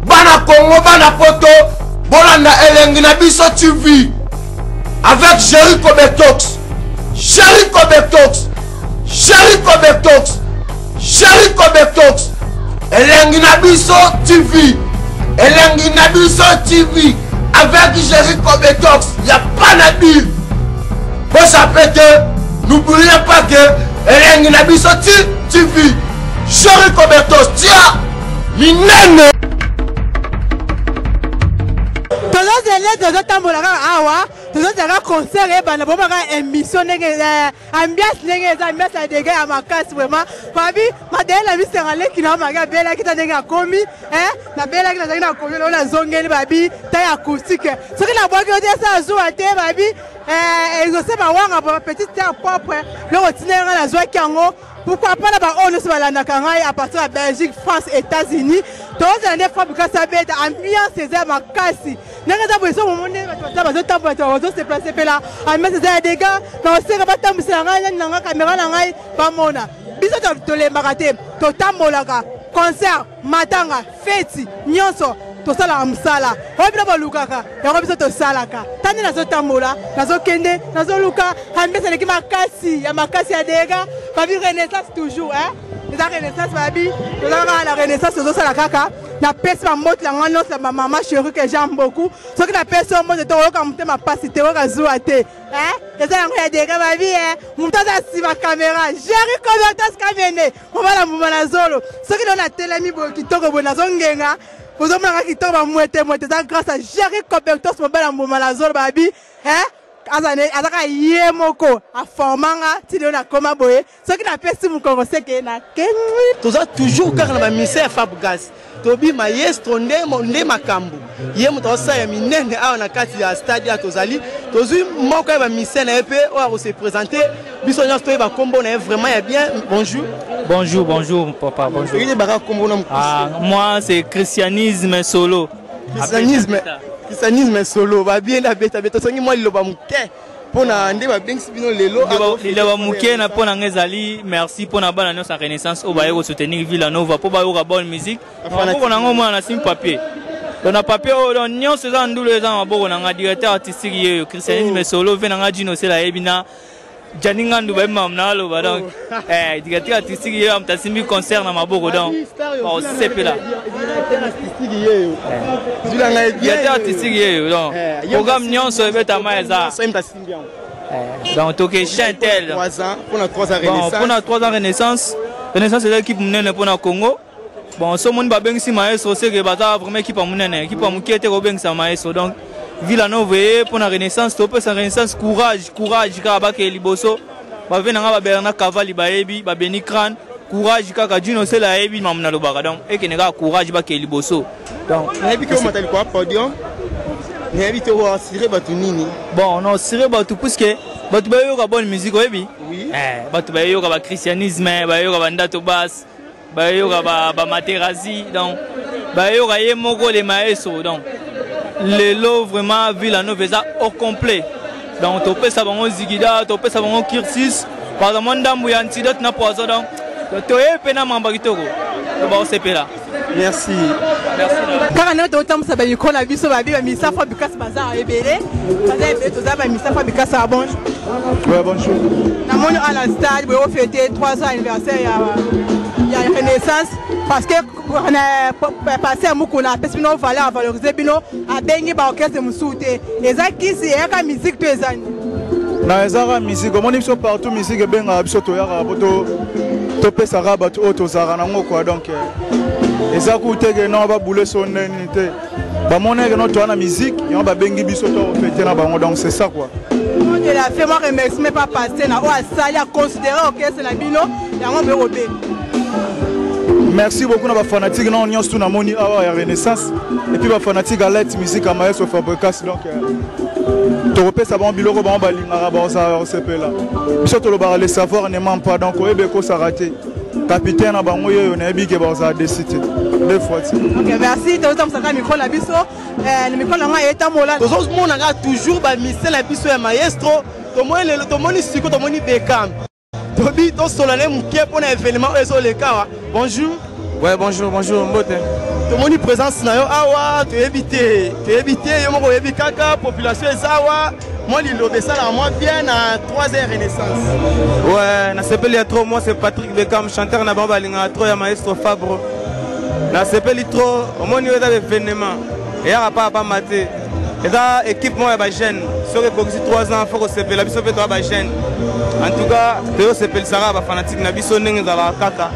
Bana Congo, Bana Poto, Bolanda Elengi Nabiso TV avec Jericho Betox, Jericho Betox, Jericho Betox, Jericho Betox, Elengi Nabiso TV, Elengi Nabiso TV avec Jericho Betox, il n'y a pas de dire. Vous savez que n'oubliez pas que Elengi Nabiso TV, Jericho Betox, tiens, l'inène. Tozo tambolaka awa tozo tanga concert et bana bomaka émission nenge ambiance nenge ambiance a dégâts à makasi vraiment babi madela misera leki na maga bela kita nenge akomi na bela kita nenge akomi na zongeli babi ta acoustique soki na boki ode sa zuwa te babi exaucer ba wanga ba petite terre propre le retenir na zwa kango. Pourquoi pas là-bas on se balade à partir de Belgique, France, États-Unis. Tous les années fabriqués ça bête ambiance c'est ma casse. N'importe quoi ça au monde tu vas se déplacer là. Ambiance c'est des gars. Non c'est pas tant c'est la caméra la ngai pas mona. Biso to les maraté. To tambolaka concert matanga fête nyonso. To sala msala obina balukaka yango biso to salaka tani nazo tambola nazo kende nazo luka ambesa neki makasi ya makasi ya dega babi renaissance toujours la renaissance babi to la renaissance to sala kaka na pesa ma moto la ngano sa maman chérie que j'aime beaucoup ce que la personne moi to ka mutema pasi te ka zuwa te eza yango ya dega babi mutaza si ma caméra jeri comme tas kamene on va la mumana zolo ce que na telemi bo kitoko bo nazo ngenga. Vous avez dit que vous avez été grâce à Jericho Betox, mon bel amour, la zone babi, azaka yemoko a formanga ti de na koma boye ce qui n'a pas si vous connaissez que na toujours car na ministère Fabgas tobi maestro nde makambo ye muto sa ya minene a na kati ya stade ya tozali tozu moko ya ministère na pe o se présenter biso nyos to ba kombo na vraiment ya bien. Bonjour papa, bonjour. Moi c'est christianisme solo. Christianisme solo va bien la beta beta songi moi loba muke pona nde ba bengi bino lelo loba muke na pona ngezali merci pona bana nyonso sa renaissance o ba yeko soutenir Villanova po ba yo bonne musique po na ngoma na sim papier on a papier on nyonso za ndule za maboko na directeur artistique yeyo christianisme solo ve na Dino c'est la ebina Janinga nduba mamnalo ba donc directeur artistique yeyo amtasimbi concert na maboko donc on sepe là directeur artistique yeyo donc programme nyonso ebeta maeza donc toke chantel pour na 3 ans renaissance pour na 3 ans renaissance c'est l'équipe munene pour na Congo. Bon so monde ba bengisi maestro c'est que baza vraiment équipe munene équipe mukete ko bengisa maestro donc Villanova pour la renaissance to sa renaissance courage ka ke liboso ba venanga ba Bernard Cavali ba ebi ba Beni Kran courage ka Dino c'est la ebi mamna lo baka donc et que nega courage ba ke liboso donc ebi ko matali ko podium ne ebi to assurer batu nini bon non assurer batu parce que batu ba yo ka bonne musique ebi oui batu ba yo ka ba christianisme ba yo ka bandato basse ba yo ka ba Materazzi donc ba yo ka yemoko les maestros donc les lots vraiment Villanova au complet donc tu peux savoir on zigida tu peux savoir on kirsis par exemple ndambu ya antidote na poison donc tu es pena mamba kitoko to ba osepe là merci car on est autant ça ba yiko na biso ba bi misa Fabgas bazar ebele baza ebele to za ba misa Fabgas a bon ouais bonjour na moni à la stade bo fêter 3 ans anniversaire ya renaissance parce que on a passé à Mukuna parce que nous valeur valoriser bino a bengi ba orchestre musute les akisi et ka musique to ezani na ezara musique on dit so partout musique benga biso to yaka boto to pesa raba to auto zara na ngoko donc ezaku tege no ba boule son nite ba moneke no to na musique yo ba bengi biso to fêter na bango donc c'est ça quoi de la fait moi remercie mais pas passer na o asali a considérer orchestre na bino yango be robé. Merci beaucoup à nos fanatiques, nous avons tout namoni à Renaissance et puis les fanatiques à l'aide musique à Maestro Fabgas donc tu repères ça bon biloko bon balinga ba ça CP là. Biso to lo le savoir ne ment pas donc oyebe ko ça raté. Capitaine bango yo na bi ke ba ça décider. Deux fois. OK merci to tam saka micro la biso le micro la nga eta mola. To zo mona nga toujours ba mise la biso ya Maestro to moni siko to moni Beckham. Tobi to solane mukie pour un événement eso le cas. Bonjour. Ouais bonjour Mbote. tomoni présence na yo awa to éviter yo moko yebi kaka population ezawa moi lilobe ça là moi bien à 3h Renaissance. Ouais, na sepeli trop moi c'est Patrick Beckham chanteur na bamba linga trop ya maestro Fabre. Na sepeli trop au moins yo da événement et ya pas maté. Et da équipe moi ba jeune sur que 3 ans faut que sepeli biso pe to ba jeune. En tout cas, Théo sepeli sara ba fanatique na biso ndenge za la kaka.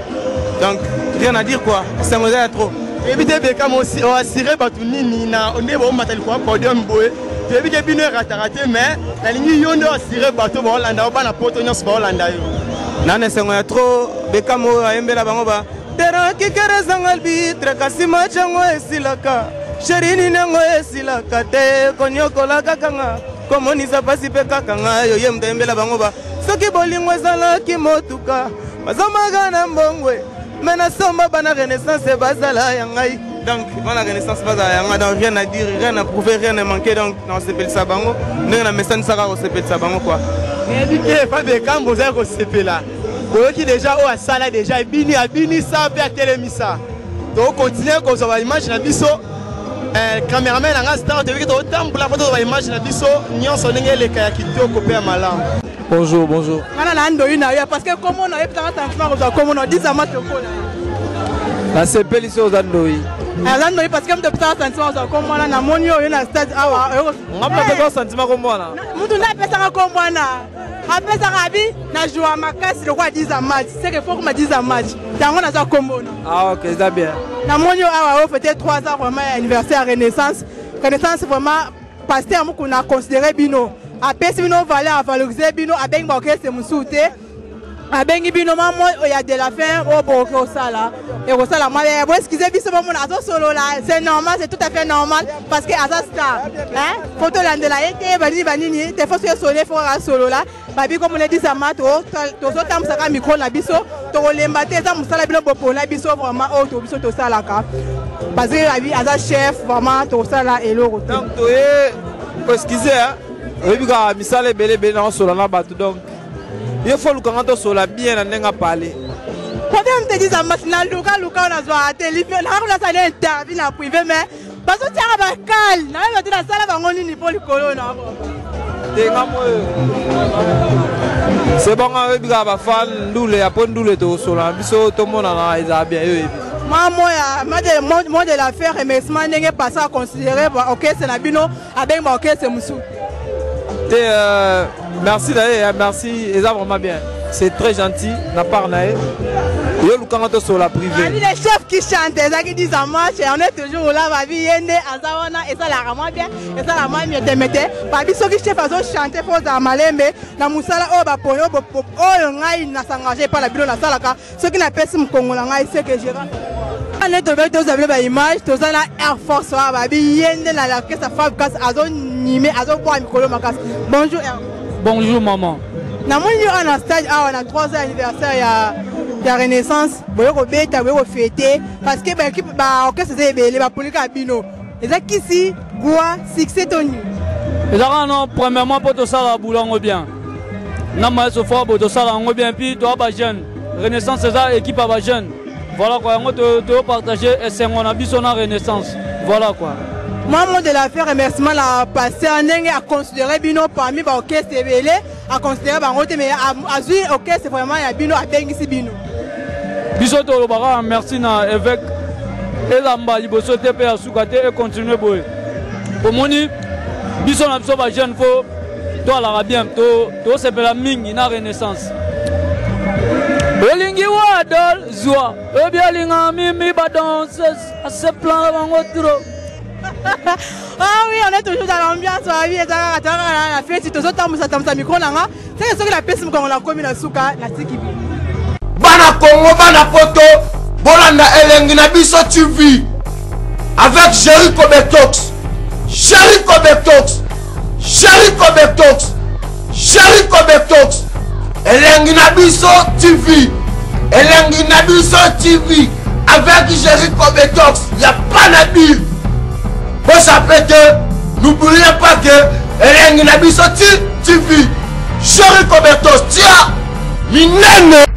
Donc rien à dire quoi, c'est un modèle trop. Éviter Beckham aussi on assurer batu nini na on est bon matel quoi podium boy. Je vais bien rater mais la ligne yondo assuré bateau ba Hollanda ba na poto nyos ba Hollanda yo. Nane sengo ya trop Beckham ayembela bango ba. Tera kikere zangal bitre kasima chango esilaka. Sherini nango esilaka te konyokola kakanga. Komoni sa pasi pe kakanga yo yemda embela bango ba. Soki bolingo ezala ki motuka. Bazamaga na mbongwe. Mena somba bana Renaissance bazala yangai. Donc, on a Renaissance pas à rien à dire, rien à prouver, rien à manquer. Donc, on s'appelle Sabango. Nous, on a message ça, on s'appelle Sabango quoi. Et pas de camp, vous avez s'appelle là. Vous qui déjà au sala déjà bini ça bien télémisa. Donc, continuer comme ça va image la biso. Caméraman en star de vidéo temps pour la photo va image la biso. Nyon sonenge les kayakito copé à malam. Bonjour, bonjour. Parce que comme on a eu tant comme on a dit ça m'a la CP ici aux Andoï. Parce que je peux sentiment comme moi na monio na stade awa. On a pas sentiment comme moi là. Mutu na pesa comme moi na. Après ça rabi na jouer makasi le quoi 10 match. C'est que faut que ma 10 match. Tango na za kombo. Ah OK, ça bien. Na monio awa fêter 3 ans vraiment anniversaire Renaissance. Renaissance vraiment pasteur mo qu'on a considéré bino. Après si bino valeur à valoriser bino abeng ba OK c'est musouté. Abengi bino mamo il y a de la fin au boko sala et au sala moi excusez biso mon azo solo là c'est normal c'est tout à fait normal parce que aza star hein photo là de la été banini te faut se soler faut solo là babi comme on dit ça mato to so tam saka micro na biso to lemba te za musala bino bopo na biso vraiment au to biso to sala ka parce que abi aza chef vraiment to sala et l'autre donc to excusez hein obi ka misale belé na solo na batu donc il faut le canton sur la bien à n'enga parler. Quand on te dit ça maintenant, Luca on a joué à télévision, on a ça interview na privé mais parce que tu as pas calme, na va dire ça là va ngoni ni pour le corona. C'est bon avec ba fan ndule apon ndule to sur la biso to mona na isa bien yo. Moi de l'affaire remerciement n'enga pas ça considérer OK c'est na bino avec OK c'est musu. Merci d'ailleurs, merci, et ça vraiment bien. C'est très gentil, n'a pas naé. Yo le canton sur la privée. Les chefs qui chantent, ça qui disent en marche, on est toujours là, ma vie yende, azawana, et ça la vraiment bien, et ça la vraiment mieux te mettez. Babi ceux qui chefs azo chanter pour za malembe, na musala o ba poyo o ngai na s'engager par la bilo na salaka, ceux qui n'appellent mon Congola ngai c'est que je rentre. On est tombé tous avec la image, tous la Air Force wa babi yende na la caisse Fab Gas azo nimé azo boire micro makas. Bonjour. Bonjour maman. Na moni on a stage on a 3 ans anniversaire ya Renaissance, boyo ko beta boyo ko fêter parce que ba équipe ba orchestre c'est belé ba polika bino. Ezaki si goa succès toni. Ezaka non premièrement pour to sala boulongo bien. Na ma so fort pour to sala ngo bien puis toi ba jeune. Renaissance c'est ça équipe ba jeune. Voilà quoi, on te partager et c'est on a biso na Renaissance. Voilà quoi. Moi, de la faire remerciement la passé en a considéré bino parmi les orchestres belé, à considérer bangote mais à jouer orchestre c'est vraiment ya bino à bengi bino. Biso to lobara merci na évêque et la mba liboso te pe asukate et continuer boy. Pour moni biso na biso ba jeune fo to la bien to c'est la mingi na Renaissance. Olingi wa dol zwa, obia linga mimi ba danse à ce plan bango Ah oui, on est toujours dans l'ambiance, oui, la fête, tout ça, ça micro nanga. C'est ce que la peste qu'on a commis dans Souka, la Sikibi. Bana Congo, bana poto, Bolanda Elengi na biso TV. Avec Jerry Kobetox. Jerry Kobetox. Jerry Kobetox. Jerry Kobetox. Elengi na biso TV. Elengi na biso TV. Avec Jerry Kobetox, il n'y a pas d'habit. Vous savez que n'oubliez pas que Elengi na biso TV. Jerry Kobetox, tiens, minene.